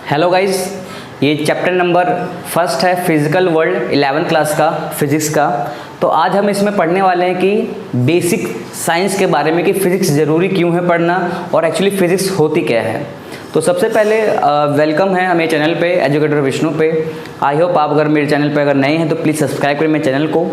Hello guys, ये chapter number first है physical world 11th class का फिज़िक्स का। तो आज हम इसमें पढ़ने वाले हैं कि बेसिक साइंस के बारे में कि फ़िज़िक्स ज़रूरी क्यों है पढ़ना और एक्चुअली फ़िज़िक्स होती क्या है। तो सबसे पहले वेलकम है हमें चैनल पे एजुकेटर विष्णु पे। आई होप आप अगर मेरे चैनल पे अगर नए हैं तो प्लीज़ सब्सक्राइब करें मेरे चैनल को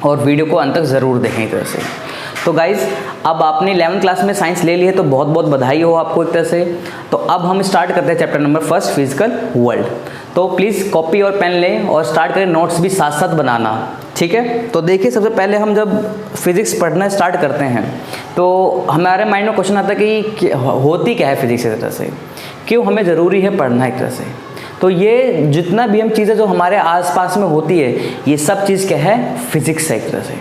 और वीडियो को अंत तक ज़रूर देखें एक तरह से। तो गाइज़, अब आपने 11th क्लास में साइंस ले ली है तो बहुत बहुत बधाई हो आपको एक तरह से। तो अब हम स्टार्ट करते हैं chapter number first physical world. तो प्लीज़ कॉपी और पेन लें और स्टार्ट करें, नोट्स भी साथ साथ बनाना, ठीक है। तो देखिए, सबसे पहले हम जब फिज़िक्स पढ़ना स्टार्ट करते हैं तो हमारे माइंड में क्वेश्चन आता है कि होती क्या है फिज़िक्स एक तरह से, क्यों हमें ज़रूरी है पढ़ना एक तरह से। तो ये जितना भी हम चीज़ें जो हमारे आसपास में होती है ये सब चीज़ क्या है, फिज़िक्स है एक तरह से,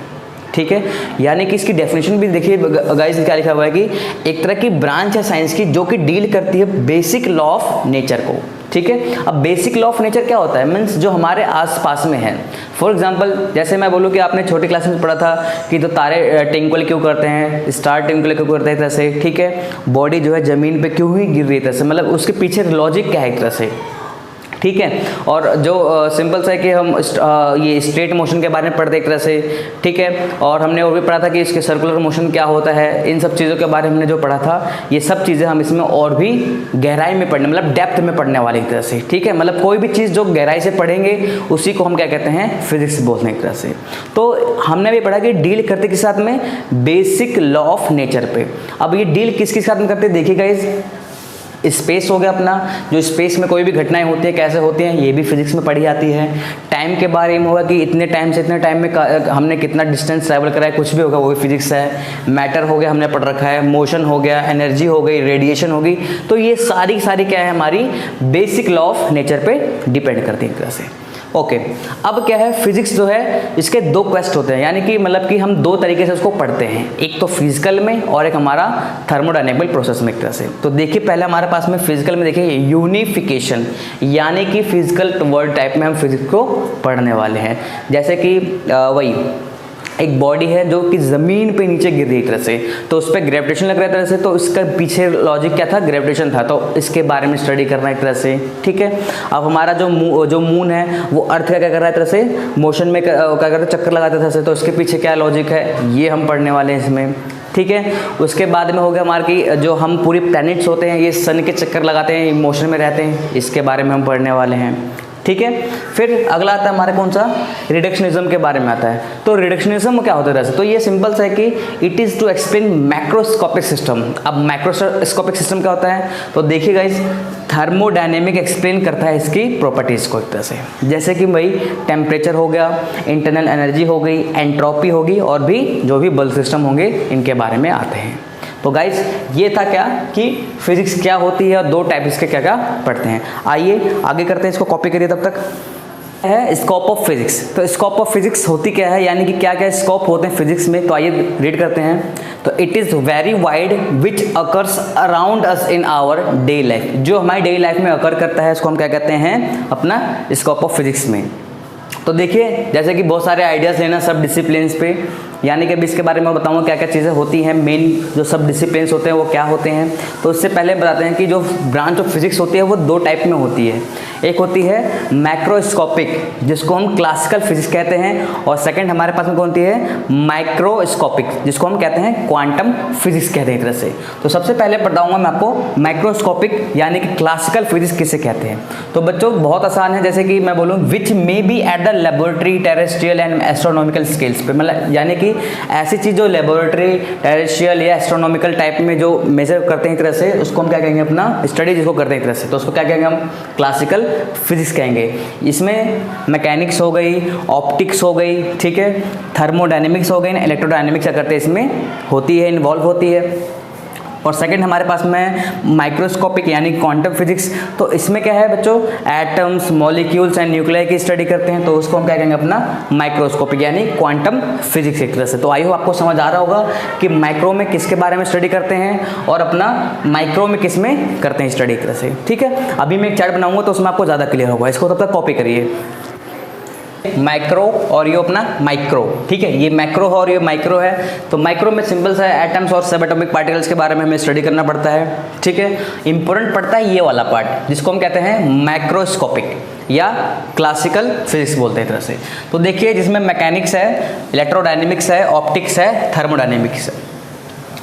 ठीक है। यानी कि इसकी डेफिनेशन भी देखिए गाइस क्या लिखा हुआ है कि एक तरह की ब्रांच है साइंस की जो कि डील करती है बेसिक लॉ ऑफ नेचर को, ठीक है। अब बेसिक लॉ ऑफ नेचर क्या होता है, मीन्स जो हमारे आसपास में है। फॉर एग्जांपल जैसे मैं बोलूँ कि आपने छोटी क्लास में पढ़ा था कि तो तारे टिंकल क्यों करते हैं, स्टार टिंकल क्यों करते हैं तरह से, ठीक है। बॉडी जो है ज़मीन पे क्यों ही गिर रही है तरह से, मतलब उसके पीछे लॉजिक क्या है एक तरह से, ठीक है। और जो सिंपल सा है कि हम ये स्ट्रेट मोशन के बारे में पढ़ते एक तरह से, ठीक है। और हमने और भी पढ़ा था कि इसके सर्कुलर मोशन क्या होता है, इन सब चीज़ों के बारे में हमने जो पढ़ा था ये सब चीज़ें हम इसमें और भी गहराई में पढ़ने, मतलब डेप्थ में पढ़ने वाले एक तरह से, ठीक है। मतलब कोई भी चीज़ जो गहराई से पढ़ेंगे उसी को हम क्या कहते हैं, फिजिक्स बोलते हैं एक तरह से। तो हमने भी पढ़ा कि डील करते किस साथ में, बेसिक लॉ ऑफ नेचर पे। अब ये डील किसके साथ में करते हैं, देखिएगा इस स्पेस हो गया अपना, जो स्पेस में कोई भी घटनाएं होती है कैसे होती हैं ये भी फिजिक्स में पढ़ी जाती है। टाइम के बारे में होगा कि इतने टाइम से इतने टाइम में हमने कितना डिस्टेंस ट्रैवल करा है, कुछ भी होगा वो भी फिजिक्स है। मैटर हो गया हमने पढ़ रखा है, मोशन हो गया, एनर्जी हो गई, रेडिएशन हो गई। तो ये सारी क्या है, हमारी बेसिक लॉ ऑफ नेचर पे डिपेंड करती है एक तरह से। ओके, अब क्या है, फिजिक्स जो है इसके दो क्वेस्ट होते हैं, यानी कि मतलब कि हम दो तरीके से उसको पढ़ते हैं, एक तो फिजिकल में और एक हमारा थर्मोडायनेमिकल प्रोसेस में एक तरह से। तो देखिए पहले हमारे पास में फिजिकल में देखिए यूनिफिकेशन, यानी कि फिजिकल वर्ड टाइप में हम फिजिक्स को पढ़ने वाले हैं। जैसे कि वही एक बॉडी है जो कि ज़मीन पे नीचे गिर रही तरह से, तो उस पर ग्रेविटेशन लग रहा है तरह से, तो इसका पीछे लॉजिक क्या था, ग्रेविटेशन था। तो इसके बारे में स्टडी करना एक तरह से, ठीक है। अब हमारा जो मून है वो अर्थ का क्या कर रहा है तरह से, मोशन में क्या करता है, चक्कर लगाते तरह से, तो इसके पीछे क्या लॉजिक है ये हम पढ़ने वाले हैं इसमें, ठीक है। उसके बाद में हो गया हमारे की जो हम पूरी प्लैनेट्स होते हैं ये सन के चक्कर लगाते हैं, मोशन में रहते हैं, इसके बारे में हम पढ़ने वाले हैं, ठीक है। फिर अगला आता है हमारे कौन सा, रिडक्शनिज्म के बारे में आता है। तो रिडक्शनिज्म क्या होता है वैसे, तो ये सिंपल सा है कि it is to explain macroscopic system. अब मैक्रोस्कोपिक सिस्टम क्या होता है, तो देखिए गाइस, थर्मोडायनेमिक एक्सप्लेन करता है इसकी प्रॉपर्टीज़ को एक तरह से। जैसे कि भाई टेम्परेचर हो गया, इंटरनल एनर्जी हो गई, एंट्रोपी होगी, और भी जो भी बल सिस्टम होंगे इनके बारे में आते हैं। तो गाइस ये था क्या कि फिजिक्स क्या होती है और दो टाइप इसके क्या क्या पढ़ते हैं। आइए आगे करते हैं, इसको कॉपी करिए तब तक। है स्कोप ऑफ फिजिक्स। तो स्कोप ऑफ फिजिक्स होती क्या है, यानी कि क्या क्या स्कोप होते हैं फिजिक्स में, तो आइए रीड करते हैं। तो it is very wide which occurs around us in our day life. जो हमारी डे लाइफ में अकर करता है उसको हम क्या कहते हैं, अपना स्कोप ऑफ फिजिक्स में। तो देखिए जैसे कि बहुत सारे आइडियाज़ लेना सब डिसिप्लिन्स पे, यानी कि अभी इसके बारे में बताऊंगा क्या क्या चीज़ें होती हैं, मेन जो सब डिसिप्लिन्स होते हैं वो क्या होते हैं। तो उससे पहले बताते हैं कि जो ब्रांच ऑफ फिजिक्स होती है वो दो टाइप में होती है। एक होती है मैक्रोस्कोपिक जिसको हम क्लासिकल फिजिक्स कहते हैं, और सेकंड हमारे पास में कौन होती है, माइक्रोस्कोपिक जिसको हम कहते हैं क्वांटम फिजिक्स कहते हैं एक तरह से। तो सबसे पहले बताऊंगा मैं आपको माइक्रोस्कोपिक यानी कि क्लासिकल फिजिक्स किसे कहते हैं। तो बच्चों बहुत आसान है, जैसे कि मैं बोलूँ which may be at the laboratory terrestrial and astronomical scales पे, मतलब यानी कि ऐसी चीज़ जो लेबोरेटरी टेरेस्ट्रियल या एस्ट्रोनॉमिकल टाइप में जो मेजर करते हैं एक तरह से, उसको हम क्या कहेंगे, अपना स्टडी जिसको करते हैं एक तरह से, तो उसको क्या कहेंगे हम, क्लासिकल फिजिक्स कहेंगे। इसमें मैकेनिक्स हो गई, ऑप्टिक्स हो गई, ठीक है, थर्मोडायनेमिक्स हो गई, इलेक्ट्रोडायनेमिक्स क्या करते हैं इसमें होती है, इन्वॉल्व होती है। और सेकंड हमारे पास में माइक्रोस्कोपिक यानी क्वांटम फिजिक्स। तो इसमें क्या है बच्चों, एटम्स, मॉलिक्यूल्स एंड न्यूक्लियाई की स्टडी करते हैं, तो उसको हम क्या कहेंगे, अपना माइक्रोस्कोपिक यानी क्वांटम फिजिक्स एक तरह से। तो आई होप आपको समझ आ रहा होगा कि माइक्रो में किसके बारे में स्टडी करते हैं और अपना माइक्रो में किस में करते हैं स्टडी एक तरह से, ठीक है। अभी मैं एक चार्ट बनाऊंगा तो उसमें आपको ज़्यादा क्लियर होगा, इसको तब तक कॉपी करिए। माइक्रो और ये अपना माइक्रो, ठीक है, ये मैक्रो है और ये माइक्रो है। तो माइक्रो में सिंपल्स है एटम्स और सब एटॉमिक पार्टिकल्स के बारे में हमें स्टडी करना पड़ता है, ठीक है। इंपॉर्टेंट पड़ता है ये वाला पार्ट जिसको हम कहते हैं माइक्रोस्कोपिक या क्लासिकल फिजिक्स बोलते हैं एक तरह से। तो देखिए जिसमें मैकेनिक्स है, इलेक्ट्रोडायनेमिक्स है, ऑप्टिक्स है, थर्मोडायनेमिक्स है।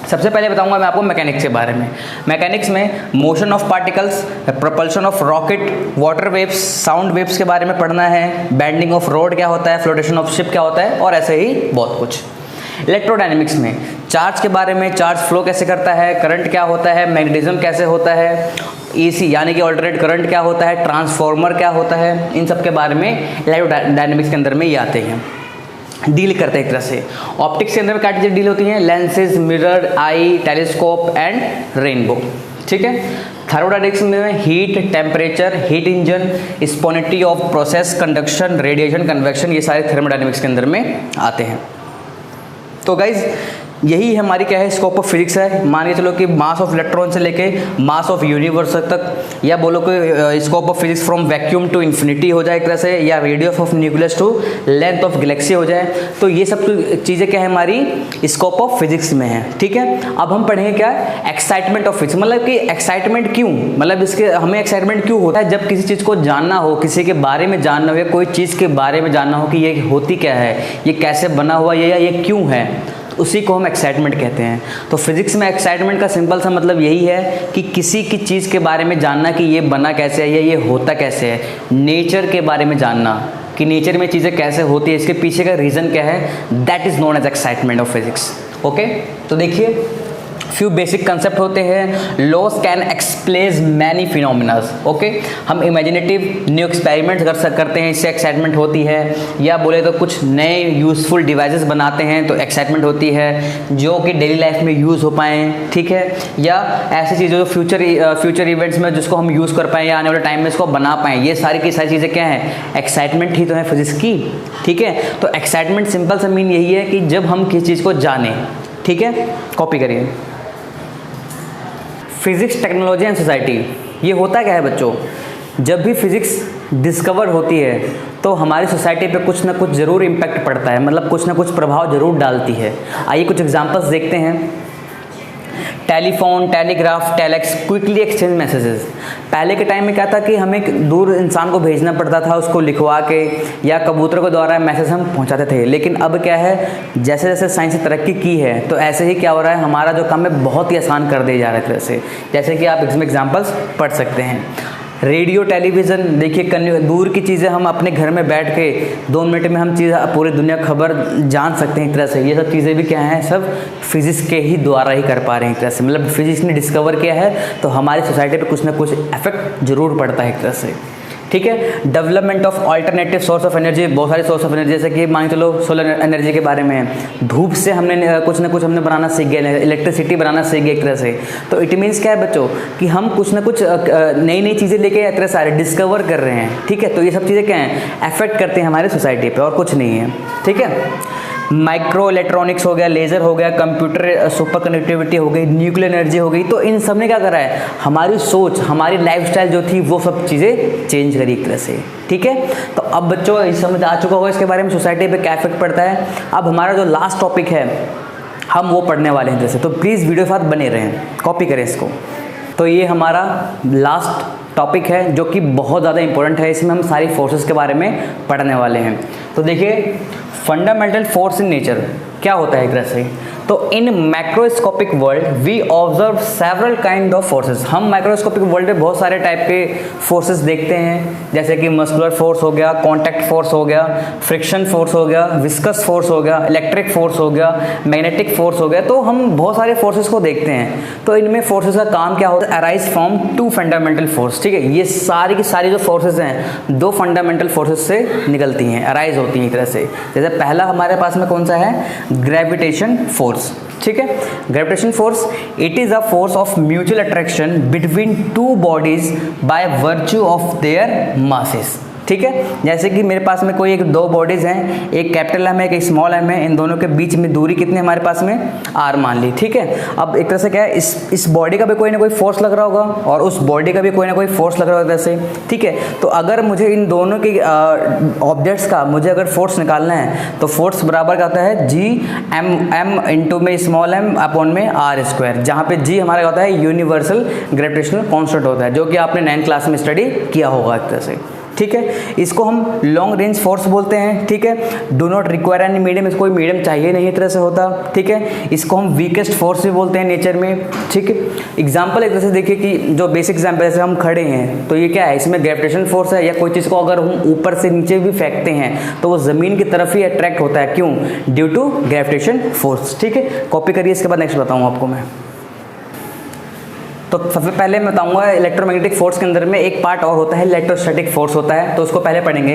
सबसे पहले बताऊंगा मैं आपको मैकेनिक्स के बारे में। मैकेनिक्स में motion of particles, propulsion of rocket, water waves, sound waves के बारे में पढ़ना है, बेंडिंग ऑफ रोड क्या होता है, फ्लोटेशन ऑफ शिप क्या होता है और ऐसे ही बहुत कुछ। इलेक्ट्रोडायनेमिक्स में चार्ज के बारे में, चार्ज फ्लो कैसे करता है, करंट क्या होता है, मैग्नेटिज्म कैसे होता है, एसी यानी कि ऑल्टरनेट करंट क्या होता है, ट्रांसफॉर्मर क्या होता है, इन सब के बारे में इलेक्ट्रोडायनेमिक्स के अंदर में ये आते हैं, डील करते हैं एक तरह से। ऑप्टिक्स के अंदर में क्या चीज़ें डील होती हैं, lenses, mirror, eye, telescope and rainbow, ठीक है। थर्मोडायनेमिक्स में heat, temperature, heat engine, spontaneity of process, conduction, radiation, convection, ये सारे थर्मोडायनेमिक्स के अंदर में आते हैं। तो गाइज यही हमारी क्या है स्कोप ऑफ फिजिक्स है। मान के चलो कि मास ऑफ इलेक्ट्रॉन से लेके मास ऑफ यूनिवर्स तक, या बोलो कि scope of physics from vacuum to infinity हो जाए एक तरह से, या radius of nucleus to length of galaxy हो जाए। तो ये सब चीज़ें क्या है हमारी स्कोप ऑफ फिजिक्स में है, ठीक है। अब हम पढ़ेंगे क्या एक्साइटमेंट ऑफ फिजिक्स, मतलब कि एक्साइटमेंट क्यों, मतलब इसके हमें एक्साइटमेंट क्यों होता है जब किसी चीज़ को जानना हो, किसी के बारे में जानना हो या कोई चीज़ के बारे में जानना हो कि ये होती क्या है, ये कैसे बना हुआ है या ये क्यों है, उसी को हम एक्साइटमेंट कहते हैं। तो फिजिक्स में एक्साइटमेंट का सिंपल सा मतलब यही है कि किसी की चीज़ के बारे में जानना कि ये बना कैसे है या ये होता कैसे है, नेचर के बारे में जानना कि नेचर में चीज़ें कैसे होती है, इसके पीछे का रीज़न क्या है, that is known as excitement of physics. Okay, तो देखिए फ्यू बेसिक कंसेप्ट होते हैं। Laws can explain many phenomenas, okay. हम इमेजिनेटिव न्यू एक्सपेरिमेंट करते हैं, इससे एक्साइटमेंट होती है, या बोले तो कुछ नए यूजफुल डिवाइसेस बनाते हैं तो एक्साइटमेंट होती है जो कि डेली लाइफ में यूज़ हो पाएँ, ठीक है। या ऐसी चीज़ें जो फ्यूचर इवेंट्स में जिसको हम यूज़ कर पाएँ या आने वाले टाइम में इसको बना पाएँ, ये सारी की सारी चीज़ें क्या हैं, एक्साइटमेंट ही तो है फिजिक्स की, ठीक है। तो एक्साइटमेंट सिंपल सा मीन यही है कि जब हम किसी चीज़ को जानें, ठीक है। कॉपी करिए। फिजिक्स, टेक्नोलॉजी एंड सोसाइटी, ये होता क्या है बच्चों, जब भी फिजिक्स डिस्कवर होती है तो हमारी सोसाइटी पे कुछ ना कुछ ज़रूर इम्पैक्ट पड़ता है, मतलब कुछ ना कुछ प्रभाव ज़रूर डालती है। आइए कुछ एग्जांपल्स देखते हैं। Telephone, telegraph, telex, quickly exchange messages. पहले के टाइम में क्या था कि हमें दूर इंसान को भेजना पड़ता था, उसको लिखवा के या कबूतरों के द्वारा मैसेज हम पहुंचाते थे। लेकिन अब क्या है, जैसे जैसे साइंस ने तरक्की की है तो ऐसे ही क्या हो रहा है, हमारा जो काम है बहुत ही आसान कर दिया जा रहा है तरह से। जैसे कि आप इसमें एग्जाम्पल्स पढ़ सकते हैं। रेडियो, टेलीविज़न, देखिए दूर की चीज़ें हम अपने घर में बैठ के 2 मिनट में हम चीज़ पूरी दुनिया खबर जान सकते हैं एक तरह से। ये सब चीज़ें भी क्या हैं, सब फिजिक्स के ही द्वारा ही कर पा रहे हैं एक तरह से, मतलब फिजिक्स ने डिस्कवर किया है तो हमारी सोसाइटी पे कुछ ना कुछ इफेक्ट जरूर पड़ता है एक तरह से, ठीक है। Development of alternative source of energy, बहुत सारे सोर्स ऑफ एनर्जी, जैसे कि मान चलो सोलर एनर्जी के बारे में है। धूप से हमने कुछ ना कुछ हमने बनाना सीख गए, इलेक्ट्रिसिटी बनाना सीख गए एक तरह से। तो इट मीन्स क्या है बच्चों कि हम कुछ ना कुछ नई नई चीज़ें लेके इतने सारे डिस्कवर कर रहे हैं, ठीक है। तो ये सब चीज़ें क्या हैं, अफेक्ट करते हैं हमारे सोसाइटी पर, और कुछ नहीं है, ठीक है। माइक्रो इलेक्ट्रॉनिक्स हो गया, लेज़र हो गया, कंप्यूटर सुपर कनेक्टिविटी हो गई, न्यूक्लियर एनर्जी हो गई, तो इन सब ने क्या करा है, हमारी सोच, हमारी लाइफस्टाइल जो थी वो सब चीज़ें चेंज करी एक तरह से, ठीक है। तो अब बच्चों समझ आ चुका होगा इसके बारे में सोसाइटी पे क्या इफेक्ट पड़ता है। अब हमारा जो लास्ट टॉपिक है हम वो पढ़ने वाले हैं जैसे, तो प्लीज़ वीडियो के साथ बने रहें, कॉपी करें इसको। तो ये हमारा लास्ट टॉपिक है जो कि बहुत ज़्यादा इंपॉर्टेंट है, इसमें हम सारी फोर्सेस के बारे में पढ़ने वाले हैं। तो देखिए फंडामेंटल फोर्स इन नेचर क्या होता है एक तरह से। तो in microscopic world we observe several kind of forces. हम माइक्रोस्कोपिक वर्ल्ड में बहुत सारे टाइप के फोर्सेस देखते हैं, जैसे कि मस्कुलर फोर्स हो गया, कॉन्टैक्ट फोर्स हो गया, फ्रिक्शन फोर्स हो गया, विस्कस फोर्स हो गया, इलेक्ट्रिक फोर्स हो गया, मैग्नेटिक फोर्स हो गया। तो हम बहुत सारे फोर्सेस को देखते हैं। तो इनमें फोर्सेस का काम क्या होता है, अराइज फ्रॉम 2 फंडामेंटल फोर्स, ठीक है। ये सारी की सारी जो फोर्सेस हैं 2 फंडामेंटल फोर्सेस से निकलती हैं, अराइज होती हैं एक तरह से। जैसे पहला हमारे पास में कौन सा है, ग्रेविटेशन फोर्स, ठीक है। Gravitation force it is a force of mutual attraction between 2 bodies by virtue of their masses, ठीक है। जैसे कि मेरे पास में कोई एक दो बॉडीज़ हैं, एक कैपिटल एम है एक स्मॉल एम है, इन दोनों के बीच में दूरी कितनी हमारे पास में आर मान ली, ठीक है। अब एक तरह से क्या है, इस बॉडी का भी कोई ना कोई फोर्स लग रहा होगा और उस बॉडी का भी कोई ना कोई फोर्स लग रहा होगा जैसे, ठीक है। तो अगर मुझे इन दोनों के ऑब्जेक्ट्स का मुझे अगर फोर्स निकालना है तो फोर्स बराबर क्या होता है, जी एम इंटू में स्मॉल एम अपॉन में आर स्क्वायर, जहाँ पे जी हमारा होता है यूनिवर्सल ग्रेविटेशनल कांस्टेंट होता है, जो कि आपने 9th क्लास में स्टडी किया होगा एक तरह से, ठीक है। इसको हम लॉन्ग रेंज फोर्स बोलते हैं, ठीक है। Do not require any medium, इसको कोई मीडियम चाहिए नहीं, इस तरह से होता, ठीक है। इसको हम वीकेस्ट फोर्स भी बोलते हैं नेचर में, ठीक है। एग्जांपल एक तरह से देखिए कि जो बेसिक एग्जांपल, जैसे हम खड़े हैं तो ये क्या है, इसमें ग्रेविटेशन फोर्स है, या कोई चीज़ को अगर हम ऊपर से नीचे भी फेंकते हैं तो वो ज़मीन की तरफ ही अट्रैक्ट होता है, क्यों, ड्यू टू ग्रेविटेशन फोर्स, ठीक है। कॉपी करिए, इसके बाद नेक्स्ट बताऊँ आपको मैं। तो सबसे पहले मैं बताऊंगा इलेक्ट्रोमैग्नेटिक फोर्स के अंदर में एक पार्ट और होता है, इलेक्ट्रोस्टैटिक फोर्स होता है, तो उसको पहले पढ़ेंगे।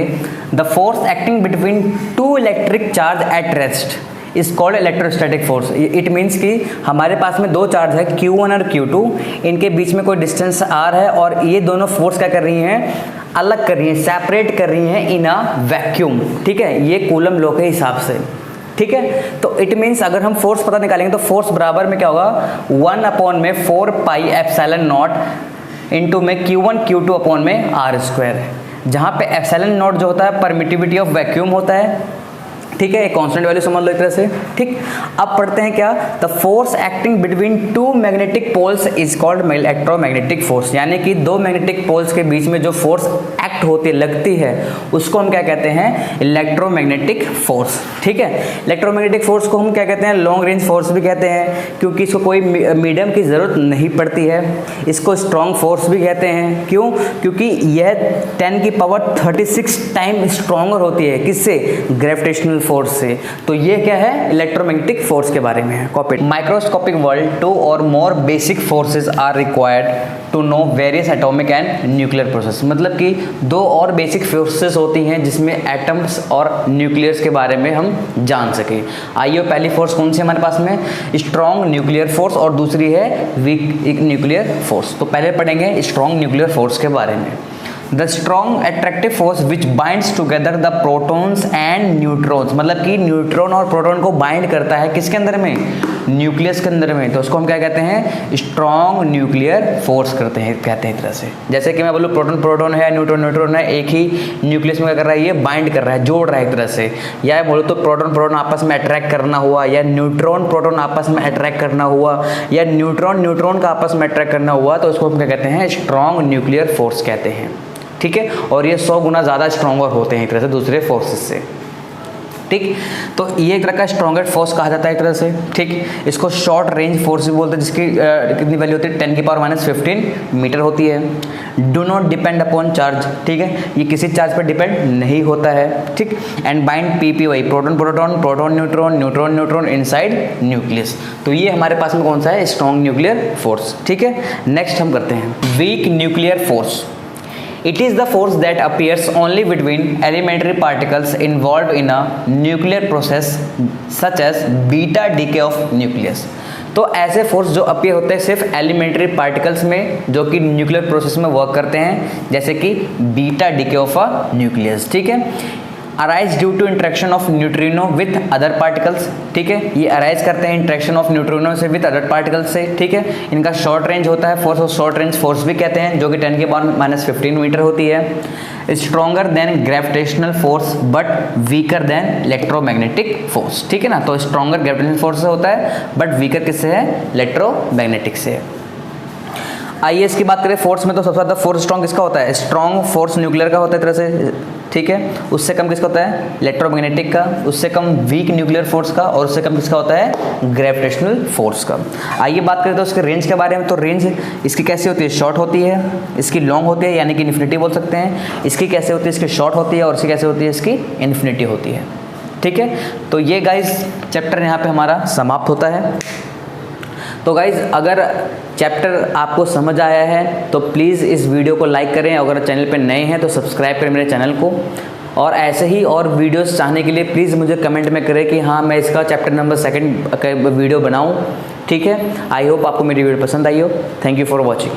The force acting between to electric charge at rest is called electrostatic force. It means कि हमारे पास में दो चार्ज है Q1 और Q2, इनके बीच में कोई डिस्टेंस R है और ये दोनों फोर्स क्या कर रही हैं, अलग कर रही हैं, सेपरेट कर रही हैं इन अ वैक्यूम, ठीक है। ये कूलम लॉ के हिसाब से, ठीक है। तो इट मीन्स अगर हम फोर्स पता निकालेंगे तो फोर्स बराबर में क्या होगा, 1 अपॉन में 4 पाई एप्सिलॉन नॉट इंटू में Q1 Q2 अपॉन में R स्क्वायर है, जहाँ पे एप्सिलॉन नॉट जो होता है परमिटिविटी ऑफ वैक्यूम होता है, ठीक है। एक कांस्टेंट वैल्यू समझ लो एक तरह से, ठीक। अब पढ़ते हैं क्या, the force acting between two magnetic poles is called electromagnetic force, यानी कि दो मैग्नेटिक पोल्स के बीच में जो फोर्स एक्ट होती लगती है उसको हम क्या कहते हैं, इलेक्ट्रोमैग्नेटिक फोर्स, ठीक है। इलेक्ट्रोमैग्नेटिक फोर्स को हम क्या कहते हैं, लॉन्ग रेंज फोर्स भी कहते हैं, क्योंकि इसको कोई मीडियम की ज़रूरत नहीं पड़ती है। इसको स्ट्रॉन्ग फोर्स भी कहते हैं, क्यों, क्योंकि यह 10⁻36 टाइम स्ट्रॉन्गर होती है, किससे, ग्रेविटेशनल फोर्स से। तो ये क्या है, इलेक्ट्रोमैग्नेटिक फोर्स के बारे में है। कॉपी माइक्रोस्कोपिक वर्ल्ड, 2 और more basic forces are required to know various atomic and nuclear process, मतलब कि 2 और बेसिक फोर्सेस होती हैं जिसमें एटम्स और न्यूक्लियर्स के बारे में हम जान सकें। आइए, पहली फोर्स कौन सी हमारे पास में, स्ट्रॉन्ग न्यूक्लियर फोर्स, और दूसरी है वीक न्यूक्लियर फोर्स। तो पहले पढ़ेंगे स्ट्रॉन्ग न्यूक्लियर फोर्स के बारे में। The strong attractive force which binds together the protons and neutrons, मतलब कि न्यूट्रॉन और प्रोटॉन को बाइंड करता है किसके अंदर में, न्यूक्लियस के अंदर में, तो उसको हम क्या कहते हैं, स्ट्रॉन्ग न्यूक्लियर फोर्स कहते हैं एक तरह से। जैसे कि मैं बोलूँ प्रोटॉन प्रोटॉन है, न्यूट्रॉन न्यूट्रॉन है, एक ही न्यूक्लियस में क्या कर रहा है, ये बाइंड कर रहा है, जोड़ रहा है एक तरह से। या बोलो तो प्रोटॉन प्रोटॉन आपस में अट्रैक्ट करना हुआ, या न्यूट्रॉन प्रोटॉन आपस में अट्रैक्ट करना हुआ, या न्यूट्रॉन न्यूट्रॉन का आपस में अट्रैक्ट करना हुआ, तो उसको हम क्या कहते हैं, स्ट्रॉन्ग न्यूक्लियर फोर्स कहते हैं, ठीक है। और ये 100 गुना ज़्यादा स्ट्रॉन्गर होते हैं एक तरह से दूसरे फोर्सेस से, ठीक। तो ये एक तरह का स्ट्रॉन्गेस्ट फोर्स कहा जाता है एक तरह से, ठीक। इसको शॉर्ट रेंज फोर्स भी बोलते हैं, जिसकी कितनी वैल्यू होती है, 10⁻⁻15 मीटर होती है। Do not depend upon charge, ठीक है, ये किसी चार्ज पर डिपेंड नहीं होता है, ठीक। And bind PPY, proton proton proton neutron neutron neutron inside nucleus. तो ये हमारे पास में कौन सा है, स्ट्रॉन्ग न्यूक्लियर फोर्स, ठीक है। नेक्स्ट हम करते हैं weak nuclear force. It is the force that appears only between elementary particles involved in a nuclear process such as beta decay of nucleus। तो ऐसे फोर्स जो अपीयर होते हैं सिर्फ एलिमेंट्री पार्टिकल्स में जो कि न्यूक्लियर प्रोसेस में वर्क करते हैं, जैसे कि beta decay of a nucleus, ठीक है। Arise due to interaction of neutrino with other particles, ठीक है। ये अराइज करते हैं इंट्रैक्शन ऑफ न्यूट्रिनो से विथ अदर पार्टिकल्स से, ठीक है। इनका शॉर्ट रेंज होता है फोर्स, और शॉर्ट रेंज फोर्स भी कहते हैं, जो कि 10⁻⁻15 मीटर होती है। Stronger than gravitational force but weaker then electromagnetic force, ठीक है ना। तो स्ट्रॉन्गर ग्रेविटेशनल फोर्स से होता है बट वीकर किससे है, इलेक्ट्रोमैग्नेटिक से है। आइए इसकी बात करें फोर्स में, तो सबसे ज़्यादा फोर्स स्ट्रॉन्ग किसका होता है, स्ट्रॉन्ग फोर्स न्यूक्लियर का होता है तरह से, ठीक है। उससे कम किसका होता है, इलेक्ट्रोमैग्नेटिक का। उससे कम वीक न्यूक्लियर फोर्स का, और उससे कम किसका होता है, ग्रेविटेशनल फोर्स का। आइए बात करें तो उसके रेंज के बारे में। तो रेंज इसकी कैसी होती है, शॉर्ट होती है, इसकी लॉन्ग होती है, यानी कि इन्फिनिटी बोल सकते हैं। इसकी कैसे होती है, इसकी शॉर्ट होती है, और इसकी कैसे होती है, इसकी इन्फिनिटी होती है, ठीक है। तो ये गाइज चैप्टर यहाँ पे हमारा समाप्त होता है। तो गाइज़ अगर चैप्टर आपको समझ आया है तो प्लीज़ इस वीडियो को लाइक करें, अगर चैनल पे नए हैं तो सब्सक्राइब करें मेरे चैनल को, और ऐसे ही और वीडियोस चाहने के लिए प्लीज़ मुझे कमेंट में करें कि हाँ मैं इसका चैप्टर नंबर 2 का वीडियो बनाऊँ, ठीक है। आई होप आपको मेरी वीडियो पसंद आई हो। Thank you for watching.